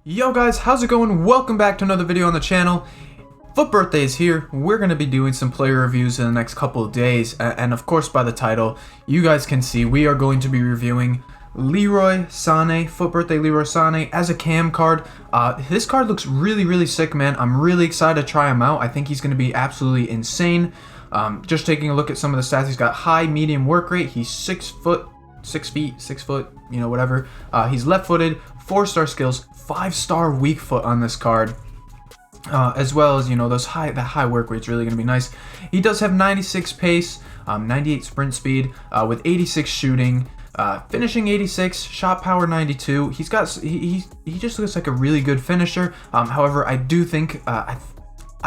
Yo guys, how's it going? Welcome back to another video on the channel. FUT Birthday is here. We're going to be doing some player reviews in the next couple of days, and of course by the title, you guys can see we are going to be reviewing Leroy Sane, FUT Birthday Leroy Sane as a cam card. This card looks really sick, man. I'm really excited to try him out. I think he's going to be absolutely insane. Just taking a look at some of the stats, he's got high medium work rate. He's 6 foot, you know, whatever. He's left-footed, 4-star skills, 5-star weak foot on this card. As well as, you know, that high work rate's really going to be nice. He does have 96 pace, 98 sprint speed, with 86 shooting, finishing 86, shot power 92. He just looks like a really good finisher. However, I do think I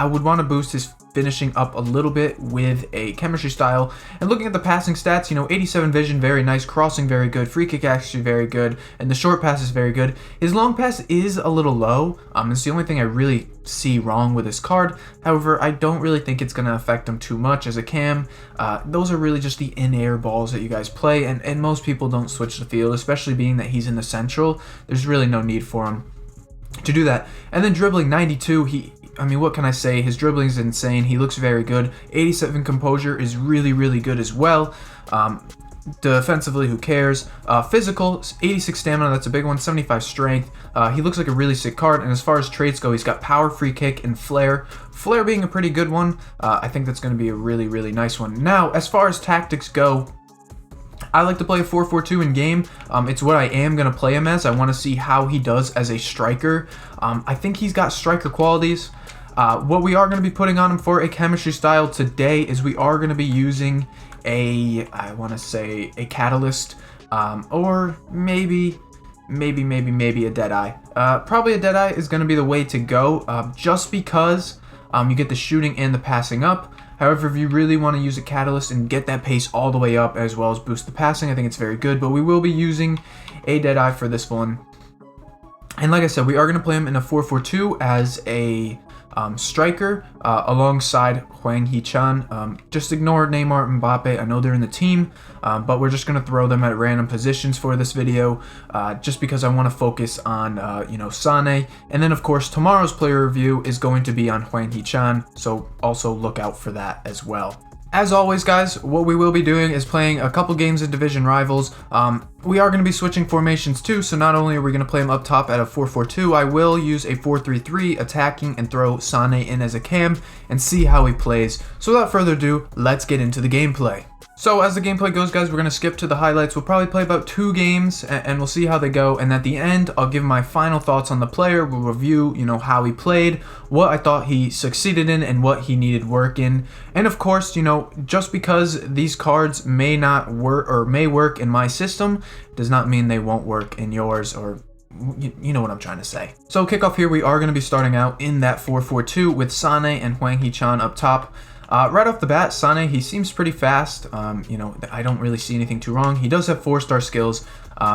would want to boost his finishing up a little bit with a chemistry style. And looking at the passing stats, you know, 87 vision, very nice, crossing very good, free kick actually very good, and the short pass is very good. His long pass is a little low. It's the only thing I really see wrong with this card. However, I don't really think it's going to affect him too much as a cam. Those are really just the in-air balls that you guys play, and most people don't switch the field, especially being that he's in the central. There's really no need for him to do that. And then dribbling 92, I mean, what can I say? His dribbling is insane. He looks very good. 87 composure is really good as well. Defensively, who cares? Physical, 86 stamina, that's a big one. 75 strength. He looks like a really sick card. And as far as traits go, he's got power, free kick, and flair. Flair being a pretty good one. I think that's going to be a really nice one. Now, as far as tactics go, I like to play a 4-4-2 in game. It's what I am going to play him as. I want to see how he does as a striker. I think he's got striker qualities. What we are going to be putting on him for a chemistry style today is we are going to be using I want to say a catalyst, or maybe a deadeye. Probably a deadeye is going to be the way to go, just because you get the shooting and the passing up. However, if you really want to use a catalyst and get that pace all the way up as well as boost the passing, I think it's very good. But we will be using a deadeye for this one. And like I said, we are going to play him in a 4-4-2 as a striker alongside Hwang Hee-chan. Just ignore Neymar and Mbappe. I know they're in the team, but we're just going to throw them at random positions for this video, just because I want to focus on you know, Sane. And then of course tomorrow's player review is going to be on Hwang Hee-chan, so also look out for that as well. As always, guys, what we will be doing is playing a couple games of division rivals. We are going to be switching formations too, so not only are we going to play him up top at a 4-4-2, I will use a 4-3-3 attacking and throw Sane in as a cam and see how he plays. So without further ado, let's get into the gameplay. So as the gameplay goes, guys, we're going to skip to the highlights. We'll probably play about 2 games and we'll see how they go. And at the end, I'll give my final thoughts on the player. We'll review, you know, how he played, what I thought he succeeded in, and what he needed work in. And of course, you know, just because these cards may not work or may work in my system does not mean they won't work in yours, or you know what I'm trying to say. So kickoff here, we are going to be starting out in that 4-4-2 with Sane and Hwang Hee-chan up top. Right off the bat, Sane, he seems pretty fast. You know, I don't really see anything too wrong. He does have 4-star skills.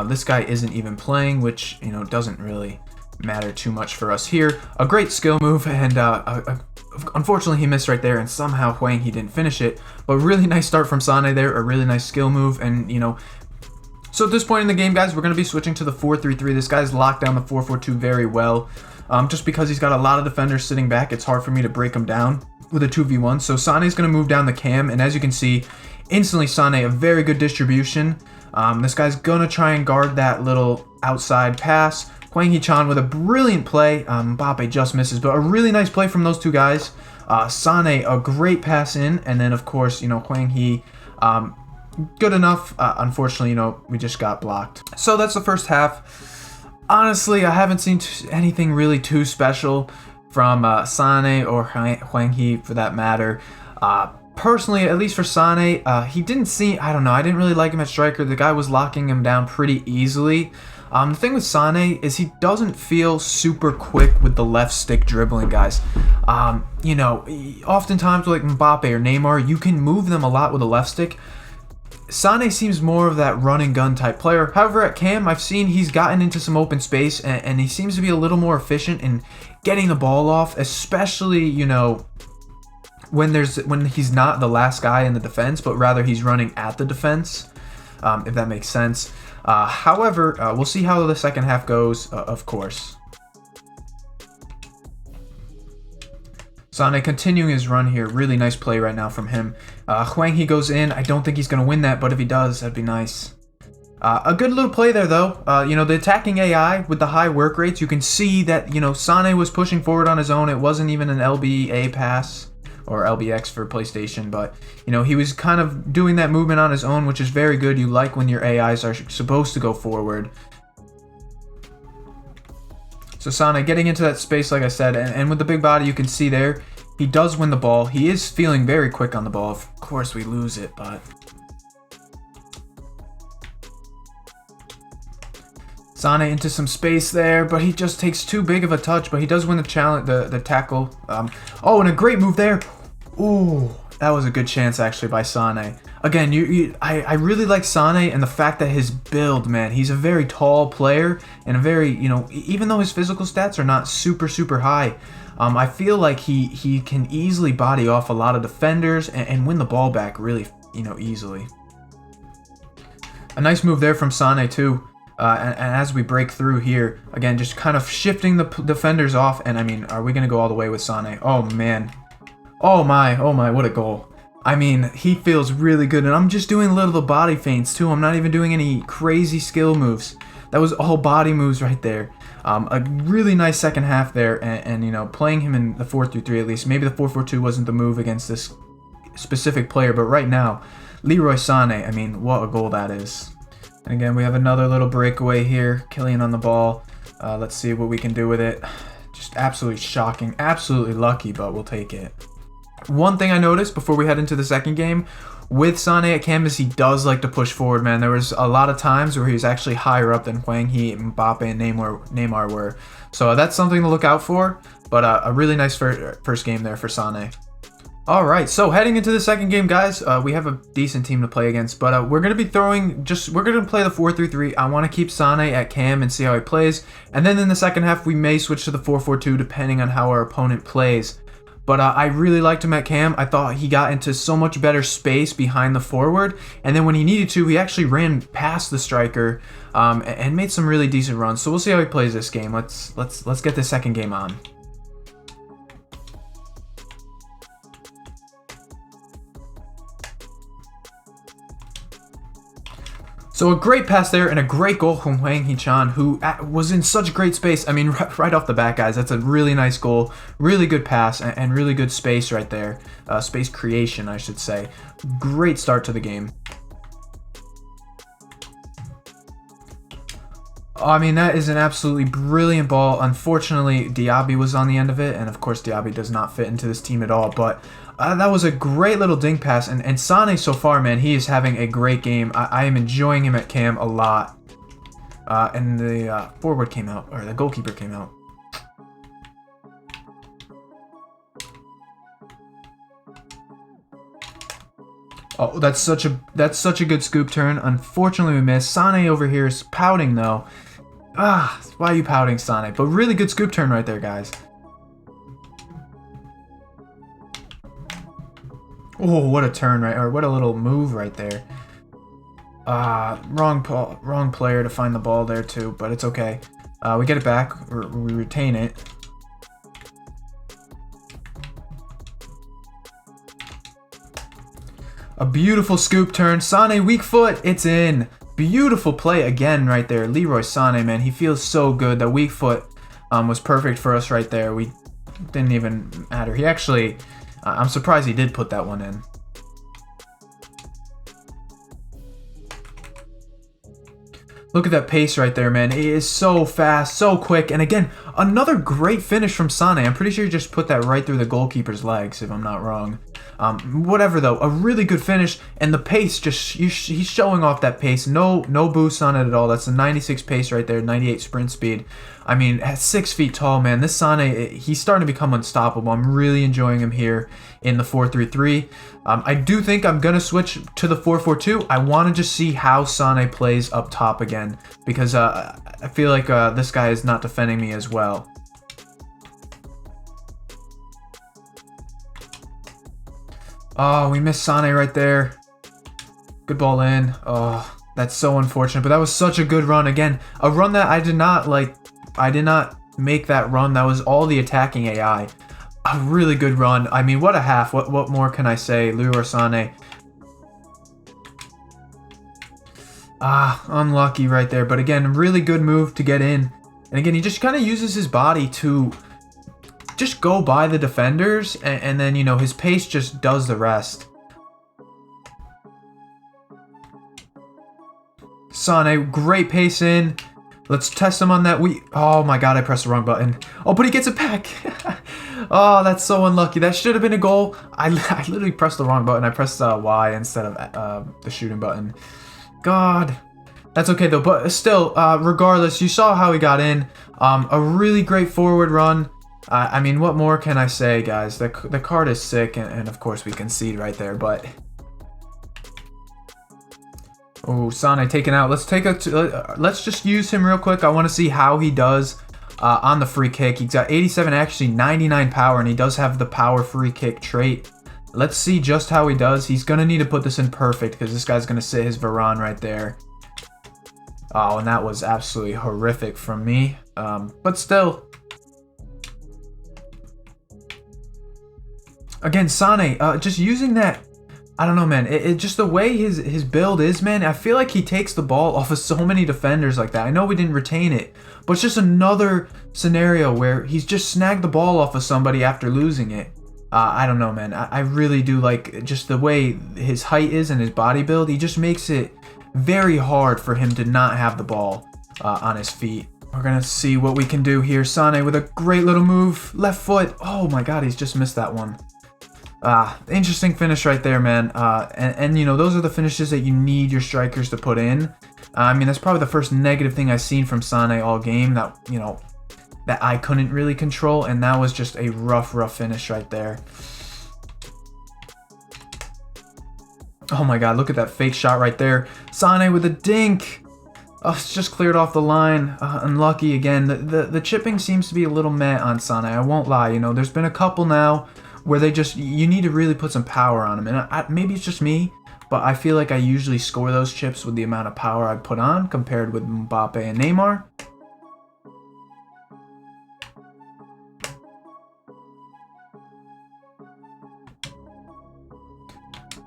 This guy isn't even playing, which, you know, doesn't really matter too much for us here. A great skill move, and unfortunately he missed right there, and somehow Hwang, he didn't finish it. But really nice start from Sane there, a really nice skill move, and, you know, so at this point in the game, guys, we're going to be switching to the 4-3-3. This guy's locked down the 4-4-2 very well. Just because he's got a lot of defenders sitting back, it's hard for me to break him down with a 2v1. So Sane's going to move down the cam, and as you can see, instantly Sane, a very good distribution. This guy's going to try and guard that little outside pass. Hwang Hee-chan with a brilliant play. Mbappe just misses, but a really nice play from those two guys. Sane, a great pass in, and then of course, you know, Hwang Hee, good enough. Unfortunately, you know, we just got blocked. So that's the first half. Honestly, I haven't seen anything really too special from Sane or Hwang Hee for that matter. Personally, at least for Sane, he didn't seem, I don't know, I didn't really like him at striker. The guy was locking him down pretty easily. The thing with Sane is he doesn't feel super quick with the left stick dribbling, guys. You know, oftentimes like Mbappe or Neymar, you can move them a lot with the left stick. Sane seems more of that run and gun type player. However, at cam, I've seen he's gotten into some open space, and he seems to be a little more efficient in getting the ball off, especially, you know, when he's not the last guy in the defense, but rather he's running at the defense, if that makes sense. However, we'll see how the second half goes, of course. Sane continuing his run here. Really nice play right now from him. Hwang, he goes in. I don't think he's going to win that, but if he does, that'd be nice. A good little play there, though. You know, the attacking AI with the high work rates, you can see that, you know, Sane was pushing forward on his own. It wasn't even an LBA pass, or LBX for PlayStation, but, you know, he was kind of doing that movement on his own, which is very good. You like when your AIs are supposed to go forward. So Sane getting into that space, like I said, and with the big body, you can see there, he does win the ball. He is feeling very quick on the ball. Of course, we lose it, but... Sane into some space there, but he just takes too big of a touch, but he does win the challenge, the tackle. Oh, and a great move there. Ooh, that was a good chance, actually, by Sane. Again, I really like Sane and the fact that his build, man, he's a very tall player and a very, you know, even though his physical stats are not super, super high, I feel like he can easily body off a lot of defenders and win the ball back really, you know, easily. A nice move there from Sane, too. And as we break through here, again, just kind of shifting the defenders off. And, I mean, are we going to go all the way with Sane? Oh, man. Oh, my, what a goal. I mean, he feels really good. And I'm just doing little body feints, too. I'm not even doing any crazy skill moves. That was all body moves right there. A really nice second half there. And you know, playing him in the 4-3-3 at least. Maybe the 4-4-2 wasn't the move against this specific player. But right now, Leroy Sane, I mean, what a goal that is. And again, we have another little breakaway here. Killian on the ball. Let's see what we can do with it. Just absolutely shocking. Absolutely lucky, but we'll take it. One thing I noticed before we head into the second game, with Sane at canvas, he does like to push forward, man. There was a lot of times where he was actually higher up than Hwang Hee, Mbappe, and Neymar were. So that's something to look out for. But a really nice first game there for Sane. Alright, so heading into the second game, guys, we have a decent team to play against, but we're going to be we're going to play the 4-3-3. I want to keep Sane at cam and see how he plays, and then in the second half, we may switch to the 4-4-2 depending on how our opponent plays. But I really liked him at cam. I thought he got into so much better space behind the forward, and then when he needed to, he actually ran past the striker and made some really decent runs. So we'll see how he plays this game. Let's get the second game on. So a great pass there and a great goal from Hwang Hee-chan, who was in such great space. I mean, right off the bat, guys, that's a really nice goal. Really good pass and really good space right there. Space creation, I should say. Great start to the game. I mean, that is an absolutely brilliant ball. Unfortunately, Diaby was on the end of it, and of course, Diaby does not fit into this team at all, but that was a great little dink pass, and Sane so far, man, he is having a great game. I am enjoying him at cam a lot. And the forward came out, or the goalkeeper came out. Oh, that's such a good scoop turn. Unfortunately, we missed. Sane over here is pouting though. Why are you pouting, Sane? But really good scoop turn right there, guys. Oh, what a turn, right? Or what a little move right there. Wrong player to find the ball there too, but it's okay. We get it back, or we retain it. A beautiful scoop turn. Sane, weak foot, it's in. Beautiful play again right there. Leroy Sane, man, he feels so good. That weak foot was perfect for us right there. We didn't even matter. He actually... I'm surprised he did put that one in. Look at that pace right there, man. It is so fast, so quick. And again, another great finish from Sane. I'm pretty sure he just put that right through the goalkeeper's legs, if I'm not wrong. Whatever, though. A really good finish. And the pace, he's showing off that pace. No boost on it at all. That's a 96 pace right there, 98 sprint speed. I mean, at 6 feet tall, man, this Sane, he's starting to become unstoppable. I'm really enjoying him here in the 4-3-3. I do think I'm going to switch to the 4-4-2. I want to just see how Sane plays up top again, because I feel like this guy is not defending me as well. Oh, we missed Sane right there. Good ball in. Oh, that's so unfortunate, but that was such a good run. Again, a run that I did not make that run. That was all the attacking AI. a really good run. I mean, what a half. What more can I say? Leroy Sane. Unlucky right there. But again, really good move to get in. And again, he just kind of uses his body to just go by the defenders. And then, you know, his pace just does the rest. Sane, great pace in. Let's test him on that. Oh my god, I pressed the wrong button. Oh, but he gets it back. Oh, that's so unlucky. That should have been a goal. I literally pressed the wrong button. I pressed Y instead of the shooting button. God. That's okay though, but still, regardless, you saw how he got in. A really great forward run. I mean, what more can I say, guys? The card is sick, and of course we concede right there, but... Oh, Sane taken out. Let's just use him real quick. I want to see how he does on the free kick. He's got 87, actually 99 power, and he does have the power free kick trait. Let's see just how he does. He's going to need to put this in perfect because this guy's going to sit his Varane right there. Oh, and that was absolutely horrific from me. But still. Again, Sane, just using that. I don't know, man. It just the way his build is, man. I feel like he takes the ball off of so many defenders like that. I know we didn't retain it, but it's just another scenario where he's just snagged the ball off of somebody after losing it. I don't know, man. I really do like just the way his height is and his body build. He just makes it very hard for him to not have the ball on his feet. We're gonna see what we can do here. Sane with a great little move, left foot. Oh my god, he's just missed that one. Interesting finish right there, man. And you know, those are the finishes that you need your strikers to put in. I mean, that's probably the first negative thing I've seen from Sane all game that, you know, that I couldn't really control, and that was just a rough finish right there. Oh my god, look at that fake shot right there. Sane with a dink. Oh, it's just cleared off the line. Unlucky again. The chipping seems to be a little meh on Sane. I won't lie. You know, there's been a couple now where you need to really put some power on them. And maybe it's just me, but I feel like I usually score those chips with the amount of power I put on compared with Mbappe and Neymar.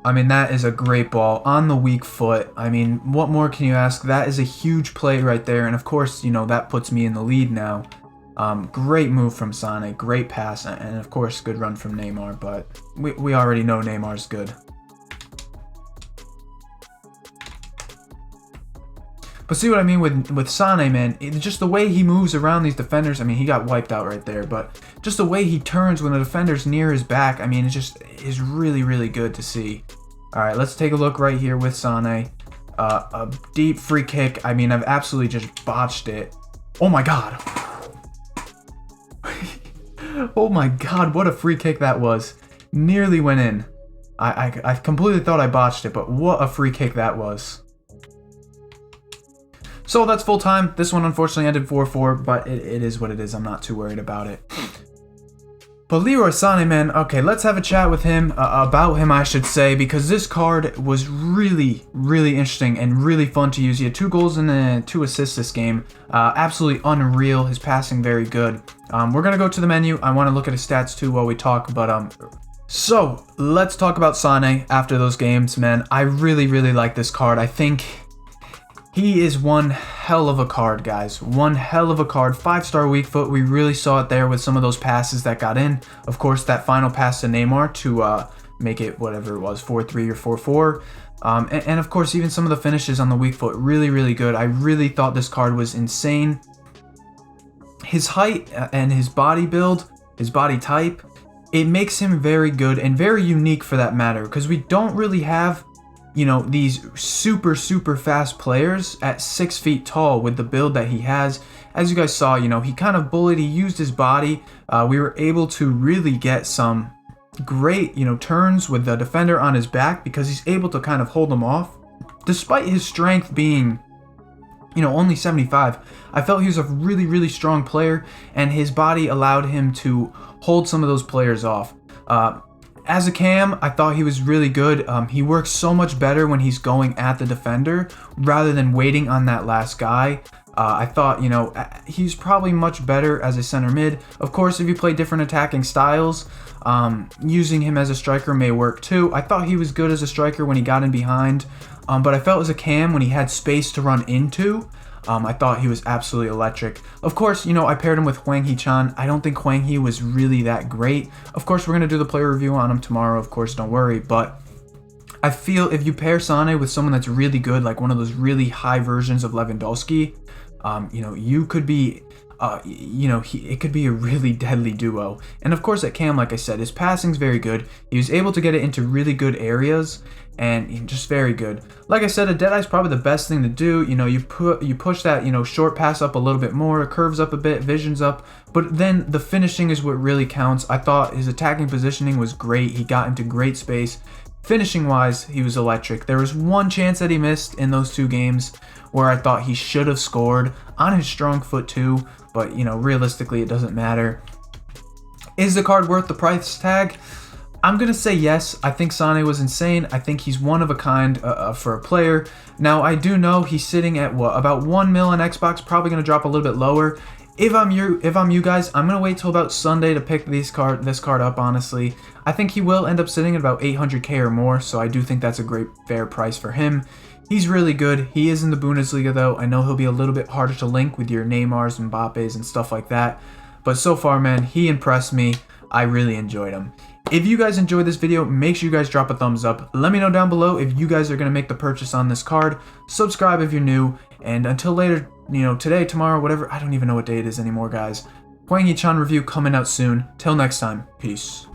I mean, that is a great ball on the weak foot. I mean, what more can you ask? That is a huge play right there. And of course, you know, that puts me in the lead now. Great move from Sane, great pass, and of course, good run from Neymar, but we already know Neymar's good. But see what I mean with Sane, man? Just the way he moves around these defenders. I mean, he got wiped out right there, but just the way he turns when the defender's near his back. I mean, it just is really good to see. All right, let's take a look right here with Sane. A deep free kick. I mean, I've absolutely just botched it. Oh my god. Oh my god, what a free kick that was. Nearly went in. I completely thought I botched it, but what a free kick that was. So that's full time. This one unfortunately ended 4-4, but it is what it is. I'm not too worried about it. But Leroy Sane, man, okay, let's have a chat with him, about him, I should say, because this card was really interesting and really fun to use. He had 2 goals and 2 assists this game. Absolutely unreal. His passing very good. We're going to go to the menu. I want to look at his stats too while we talk, but so let's talk about Sane after those games, man. I really like this card. I think he is one hell of a card, guys. One hell of a card. 5-star weak foot. We really saw it there with some of those passes that got in. Of course, that final pass to Neymar to make it whatever it was, 4-3 or 4-4. And of course, even some of the finishes on the weak foot, really good. I really thought this card was insane. His height and his body build, his body type, it makes him very good and very unique for that matter, because we don't really have, you know, these super fast players at 6 feet tall with the build that he has. As you guys saw, you know, he kind of bullied, he used his body. We were able to really get some great, you know, turns with the defender on his back because he's able to kind of hold him off. Despite his strength being, you know, only 75, I felt he was a really strong player, and his body allowed him to hold some of those players off. As a cam, I thought he was really good. He works so much better when he's going at the defender rather than waiting on that last guy. I thought, you know, he's probably much better as a center mid. Of course, if you play different attacking styles, using him as a striker may work too. I thought he was good as a striker when he got in behind, but I felt as a cam when he had space to run into, I thought he was absolutely electric. Of course, you know, I paired him with Hwang Hee-chan. I don't think Hwang Hee was really that great. Of course, we're going to do the player review on him tomorrow, of course, don't worry, but I feel if you pair Sane with someone that's really good, like one of those really high versions of Lewandowski, you know, you could be, you know, it could be a really deadly duo. And of course at Cam, like I said, his passing's very good. He was able to get it into really good areas, and just very good. Like I said, a Deadeye's probably the best thing to do. You know, you push that, you know, short pass up a little bit more, curves up a bit, vision's up, but then the finishing is what really counts. I thought his attacking positioning was great. He got into great space. Finishing wise, he was electric. There was one chance that he missed in those 2 games where I thought he should have scored on his strong foot too, but you know, realistically it doesn't matter. Is the card worth the price tag? I'm gonna say yes. I think Sane was insane. I think he's one of a kind for a player. Now I do know he's sitting at what, about 1 mil on Xbox, probably gonna drop a little bit lower. If I'm you guys, I'm gonna wait till about Sunday to pick this card up. Honestly, I think he will end up sitting at about 800k or more, so I do think that's a great fair price for him. He's really good. He is in the Bundesliga though. I know he'll be a little bit harder to link with your Neymars and Mbappes and stuff like that, but so far, man, he impressed me. I really enjoyed him. If you guys enjoyed this video, make sure you guys drop a thumbs up. Let me know down below if you guys are going to make the purchase on this card. Subscribe if you're new. And until later, you know, today, tomorrow, whatever, I don't even know what day it is anymore, guys. Hwang Hee-chan review coming out soon. Till next time, peace.